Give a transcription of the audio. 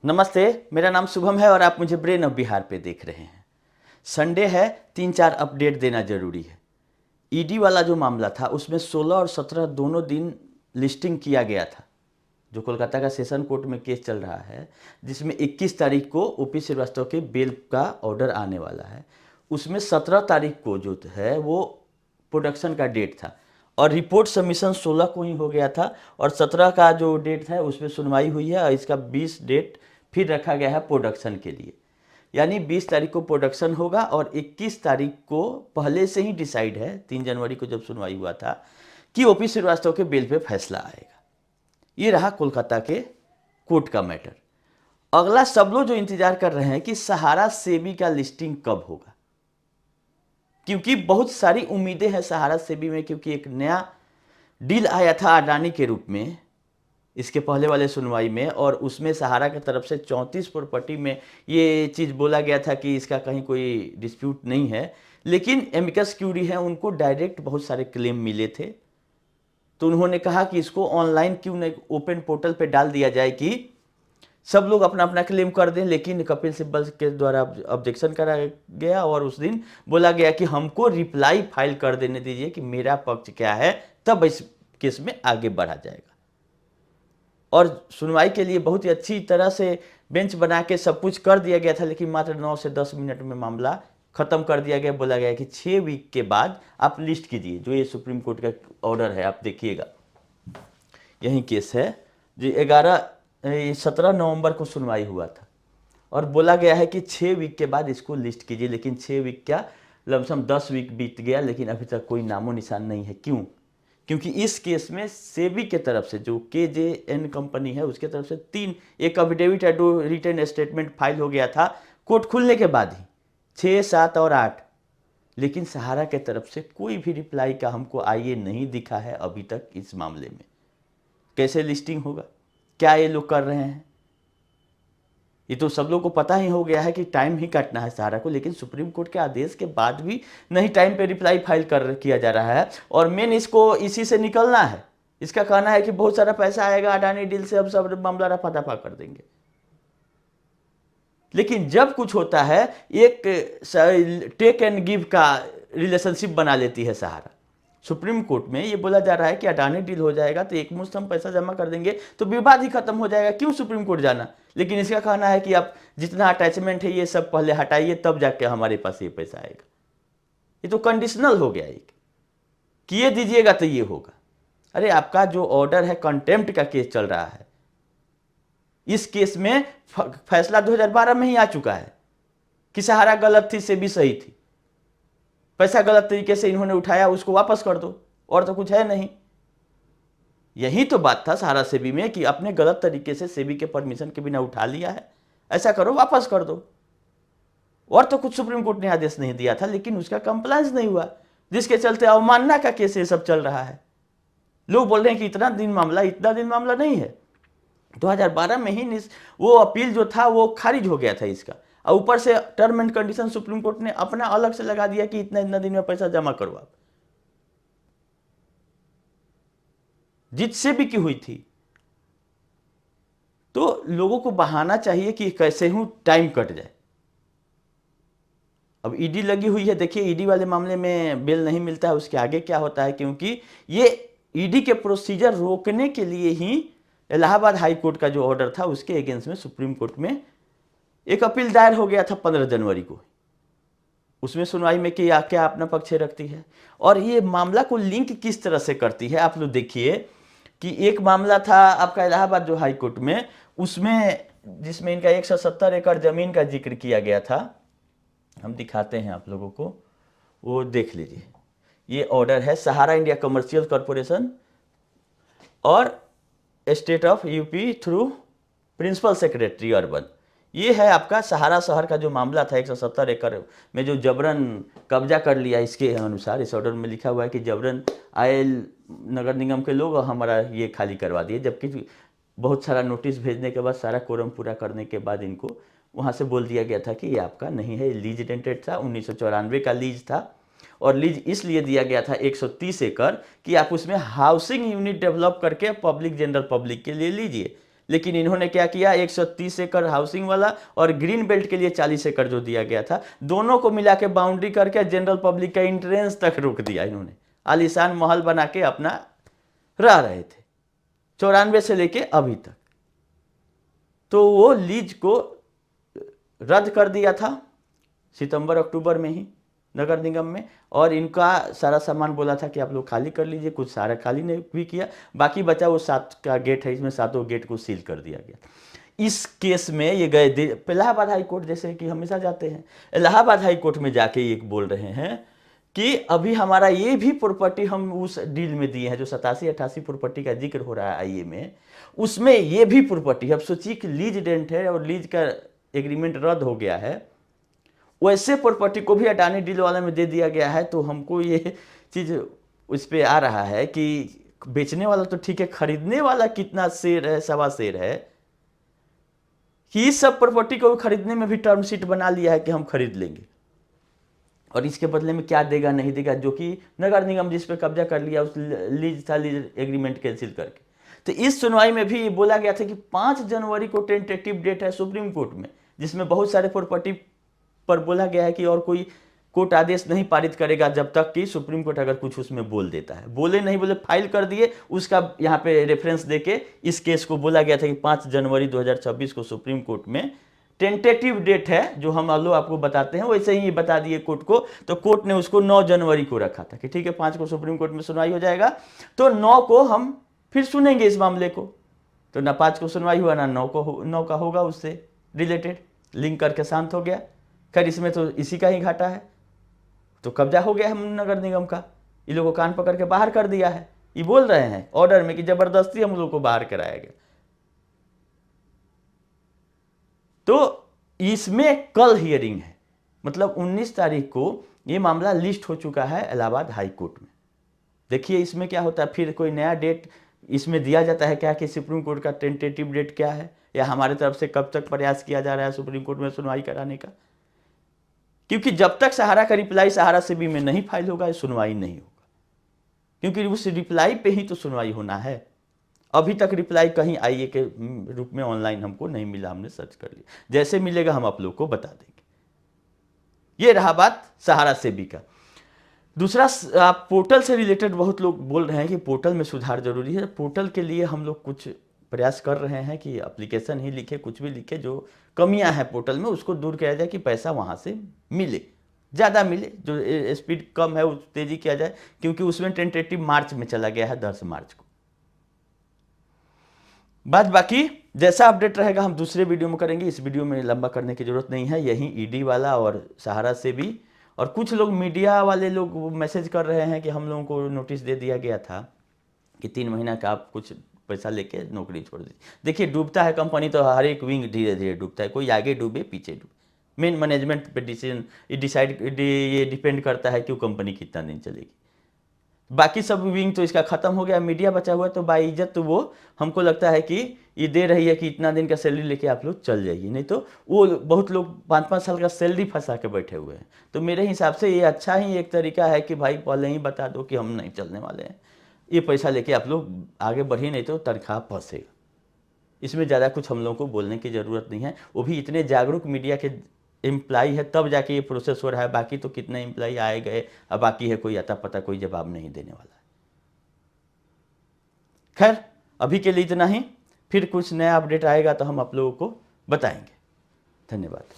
नमस्ते, मेरा नाम शुभम है और आप मुझे ब्रेन ऑफ बिहार पे देख रहे हैं। संडे है, 3-4 अपडेट देना जरूरी है। ईडी वाला जो मामला था उसमें 16 और 17 दोनों दिन लिस्टिंग किया गया था। जो कोलकाता का सेशन कोर्ट में केस चल रहा है, जिसमें 21 तारीख को ओपी श्रीवास्तव के बेल का ऑर्डर आने वाला है, उसमें 17 तारीख को जो है वो प्रोडक्शन का डेट था और रिपोर्ट सबमिशन 16 को ही हो गया था और 17 का जो डेट था उसमें सुनवाई हुई है और इसका 20 डेट फिर रखा गया है प्रोडक्शन के लिए। यानी 20 तारीख को प्रोडक्शन होगा और 21 तारीख को पहले से ही डिसाइड है, 3 जनवरी को जब सुनवाई हुआ था, कि ओपी श्रीवास्तव के बेल पे फैसला आएगा। ये रहा कोलकाता के कोर्ट का मैटर। अगला सब लोग जो इंतजार कर रहे हैं कि सहारा सेबी का लिस्टिंग कब होगा, क्योंकि बहुत सारी उम्मीदें हैं सहारा सेबी में, क्योंकि एक नया डील आया था अडानी के रूप में इसके पहले वाले सुनवाई में, और उसमें सहारा की तरफ से 34 प्रॉपर्टी में ये चीज़ बोला गया था कि इसका कहीं कोई डिस्प्यूट नहीं है, लेकिन एमिकस क्यूरी है, उनको डायरेक्ट बहुत सारे क्लेम मिले थे। तो उन्होंने कहा कि इसको ऑनलाइन क्यों नहीं ओपन पोर्टल पे डाल दिया जाए कि सब लोग अपना अपना क्लेम कर दें, लेकिन कपिल सिब्बल के द्वारा ऑब्जेक्शन करा गया और उस दिन बोला गया कि हमको रिप्लाई फाइल कर देने दीजिए कि मेरा पक्ष क्या है, तब इस केस में आगे बढ़ा जाएगा। और सुनवाई के लिए बहुत ही अच्छी तरह से बेंच बना के सब कुछ कर दिया गया था, लेकिन मात्र 9 से 10 मिनट में मामला खत्म कर दिया गया। बोला गया कि 6 वीक के बाद आप लिस्ट कीजिए, जो ये सुप्रीम कोर्ट का ऑर्डर है, आप देखिएगा यही केस है जो 17 नवंबर को सुनवाई हुआ था और बोला गया है कि 6 वीक के बाद इसको लिस्ट कीजिए, लेकिन 6 वीक क्या, लमसम 10 वीक बीत गया, लेकिन अभी तक कोई नामो निशान नहीं है। क्यों? क्योंकि इस केस में सेबी के तरफ से जो KJN कंपनी है उसके तरफ से एक अफिडेविट रिटन स्टेटमेंट फाइल हो गया था कोर्ट खुलने के बाद ही, 6, 7 और 8, लेकिन सहारा के तरफ से कोई भी रिप्लाई का हमको आईए नहीं दिखा है अभी तक इस मामले में। कैसे लिस्टिंग होगा, क्या ये लोग कर रहे हैं, ये तो सब लोग को पता ही हो गया है कि टाइम ही काटना है सहारा को, लेकिन सुप्रीम कोर्ट के आदेश के बाद भी नहीं टाइम पे रिप्लाई फाइल किया जा रहा है। और मेन इसको इसी से निकलना है। इसका कहना है कि बहुत सारा पैसा आएगा अडानी डील से, अब सब मामला रफा दफा कर देंगे। लेकिन जब कुछ होता है, एक टेक एंड गिव का रिलेशनशिप बना लेती है सहारा। सुप्रीम कोर्ट में ये बोला जा रहा है कि अडानी डील हो जाएगा तो एक मुश्त हम पैसा जमा कर देंगे तो विवाद ही खत्म हो जाएगा, क्यों सुप्रीम कोर्ट जाना। लेकिन इसका कहना है कि आप जितना अटैचमेंट है ये सब पहले हटाइए, तब जाके हमारे पास ये पैसा आएगा। ये तो कंडीशनल हो गया, एक किए दीजिएगा तो ये होगा। अरे आपका जो ऑर्डर है, कंटेम्प्ट का केस चल रहा है, इस केस में फैसला 2012 में ही आ चुका है कि सहारा गलत थी, सेबी सही थी, पैसा गलत तरीके से इन्होंने उठाया, उसको वापस कर दो, और तो कुछ है नहीं। यही तो बात था सहारा सेबी में कि अपने गलत तरीके से सेबी के परमिशन के बिना उठा लिया है, ऐसा करो, वापस कर दो। और तो कुछ सुप्रीम कोर्ट ने आदेश नहीं दिया था, लेकिन उसका कंप्लायंस नहीं हुआ, जिसके चलते अवमानना का केस ये सब चल रहा है। लोग बोल रहे हैं कि इतना दिन मामला नहीं है। 2012 में ही वो अपील जो था वो खारिज हो गया था इसका, और ऊपर से term and condition supreme court ने अपना अलग से लगा दिया कि इतना दिन में पैसा जमा करो आप। जीत से भी की हुई थी, तो लोगों को बहाना चाहिए कि कैसे हूं टाइम कट जाए। अब ईडी लगी हुई है, देखिए ईडी वाले मामले में बेल नहीं मिलता है, उसके आगे क्या होता है, क्योंकि ये ईडी के प्रोसीजर रोकने के लिए ही इलाहाबाद हाई कोर्ट का जो ऑर्डर था उसके अगेंस्ट में सुप्रीम कोर्ट में एक अपील दायर हो गया था 15 जनवरी को। उसमें सुनवाई में क्या क्या अपना पक्ष रखती है और ये मामला को लिंक किस तरह से करती है। आप लोग देखिए कि एक मामला था आपका इलाहाबाद जो हाई कोर्ट में, उसमें जिसमें इनका 170 एकड़ जमीन का जिक्र किया गया था। हम दिखाते हैं आप लोगों को, वो देख लीजिए। ये ऑर्डर है सहारा इंडिया कमर्शियल कॉरपोरेशन और state of UP through principal secretary urban. ये है आपका सहारा शहर का जो मामला था, 170 एकड़ में जो जबरन कब्जा कर लिया। इसके अनुसार इस ऑर्डर में लिखा हुआ है कि जबरन आए नगर निगम के लोग और हमारा ये खाली करवा दिए, जबकि बहुत सारा नोटिस भेजने के बाद, सारा कोरम पूरा करने के बाद इनको वहाँ से बोल दिया गया था कि ये आपका नहीं है। लीज रेंटेड था, 1994 का लीज था, और लीज इसलिए दिया गया था 130 एकड़ कि आप उसमें हाउसिंग यूनिट डेवलप करके पब्लिक जनरल पब्लिक के लिए लीजिए। लेकिन इन्होंने क्या किया, 130 एकड़ हाउसिंग वाला और ग्रीन बेल्ट के लिए 40 एकड़ जो दिया गया था, दोनों को मिला के बाउंड्री करके जनरल पब्लिक का एंट्रेंस तक रोक दिया। इन्होंने आलीशान महल बना के अपना रह रहे थे 94 से लेके अभी तक। तो वो लीज को रद्द कर दिया था सितंबर अक्टूबर में ही नगर निगम में, और इनका सारा सामान बोला था कि आप लोग खाली कर लीजिए, कुछ सारा खाली नहीं भी किया, बाकी बचा वो 7 का गेट है, इसमें 7 गेट को सील कर दिया गया। इस केस में ये गए इलाहाबाद हाई कोर्ट, जैसे कि हमेशा जाते हैं, इलाहाबाद हाई कोर्ट में जाके ये बोल रहे हैं कि अभी हमारा ये भी प्रॉपर्टी हम उस डील में दिए हैं, जो 87-88 प्रॉपर्टी का जिक्र हो रहा है आईए में, उसमें ये भी प्रॉपर्टी। अब सोचिए कि लीज डेंट है और लीज का एग्रीमेंट रद्द हो गया है, वैसे प्रॉपर्टी को भी अडानी डील वाले में दे दिया गया है। तो हमको ये चीज़ उस पर आ रहा है कि बेचने वाला तो ठीक है, खरीदने वाला कितना शेर है, सवा शेर है, कि इस सब प्रॉपर्टी को खरीदने में भी टर्म शीट बना लिया है कि हम खरीद लेंगे, और इसके बदले में क्या देगा नहीं देगा, जो कि नगर निगम जिस पे कब्जा कर लिया उस लीज था, लीज एग्रीमेंट कैंसिल करके। तो इस सुनवाई में भी बोला गया था कि 5 जनवरी को टेंटेटिव डेट है सुप्रीम कोर्ट में, जिसमें बहुत सारे प्रॉपर्टी पर बोला गया है कि और कोई कोर्ट आदेश नहीं पारित करेगा जब तक कि सुप्रीम कोर्ट अगर कुछ उसमें बोल देता है। बोले नहीं बोले, फाइल कर दिए, उसका यहाँ पे रेफरेंस देके इस केस को बोला गया था कि 5 जनवरी 2026 को सुप्रीम कोर्ट में टेंटेटिव डेट है, जो हम लोग आपको बताते हैं वैसे ही बता दिए कोर्ट को। तो कोर्ट ने उसको 9 जनवरी को रखा था कि ठीक है 5 को सुप्रीम कोर्ट में सुनवाई हो जाएगा, तो 9 को हम फिर सुनेंगे इस मामले को। तो ना 5 को सुनवाई हुआ ना 9 का होगा, उससे रिलेटेड लिंक करके शांत हो गया। खैर इसमें तो इसी का ही घाटा है, तो कब्जा हो गया हम नगर निगम का, ये लोगों को कान पकड़ के बाहर कर दिया है। ये बोल रहे हैं ऑर्डर में कि जबरदस्ती हम लोग को बाहर कराया गया। तो इसमें कल हियरिंग है, मतलब 19 तारीख को ये मामला लिस्ट हो चुका है इलाहाबाद हाई कोर्ट में। देखिए इसमें क्या होता है, फिर कोई नया डेट इसमें दिया जाता है क्या, कि सुप्रीम कोर्ट का टेंटेटिव डेट क्या है, या हमारे तरफ से कब तक प्रयास किया जा रहा है सुप्रीम कोर्ट में सुनवाई कराने का। क्योंकि जब तक सहारा का रिप्लाई सहारा से भी में नहीं फाइल होगा, सुनवाई नहीं होगा, क्योंकि उस रिप्लाई पे ही तो सुनवाई होना है। अभी तक रिप्लाई कहीं आईए के रूप में ऑनलाइन हमको नहीं मिला, हमने सर्च कर लिया, जैसे मिलेगा हम आप लोग को बता देंगे। ये रहा बात सहारा सेबी का। दूसरा, आप पोर्टल से रिलेटेड बहुत लोग बोल रहे हैं कि पोर्टल में सुधार जरूरी है। पोर्टल के लिए हम लोग कुछ प्रयास कर रहे हैं कि एप्लीकेशन ही लिखे, कुछ भी लिखे, जो कमियां हैं पोर्टल में उसको दूर किया जाए, कि पैसा वहां से मिले, ज़्यादा मिले, जो स्पीड कम है उस तेजी किया जाए, क्योंकि उसमें टेंटेटिव मार्च में चला गया है 10 मार्च को। बाकी जैसा अपडेट रहेगा हम दूसरे वीडियो में करेंगे, इस वीडियो में लंबा करने की जरूरत नहीं है। यही ईडी वाला और सहारा से भी, और कुछ लोग मीडिया वाले लोग मैसेज कर रहे हैं कि हम लोगों को नोटिस दे दिया गया था कि 3 महीना का आप कुछ पैसा लेके नौकरी छोड़ दीजिए। देखिए डूबता है कंपनी तो हर एक विंग धीरे धीरे डूबता है, कोई आगे डूबे पीछे डूबे, मेन मैनेजमेंट पे डिसीजन ये डिपेंड करता है कि वो कंपनी कितना दिन चलेगी। बाकी सब विंग तो इसका खत्म हो गया, मीडिया बचा हुआ है, तो बाइज्जत तो वो हमको लगता है कि ये दे रही है कि इतना दिन का सैलरी लेके आप लोग चल जाइए, नहीं तो वो बहुत लोग 5-5 साल का सैलरी फंसा के बैठे हुए हैं। तो मेरे हिसाब से ये अच्छा ही एक तरीका है कि भाई पहले ही बता दो कि हम नहीं चलने वाले हैं, ये पैसा लेके आप लोग आगे बढ़िए, नहीं तो तनख्वाह फंसेगा। इसमें ज़्यादा कुछ हम लोगों को बोलने की ज़रूरत नहीं है, वो भी इतने जागरूक मीडिया के एम्प्लाई है तब जाके ये प्रोसेस हो रहा है। बाकी तो कितने एम्प्लाई आए गए, अब बाकी है कोई अता पता कोई जवाब नहीं देने वाला है। खैर अभी के लिए इतना ही, फिर कुछ नया अपडेट आएगा तो हम आप लोगों को बताएंगे। धन्यवाद।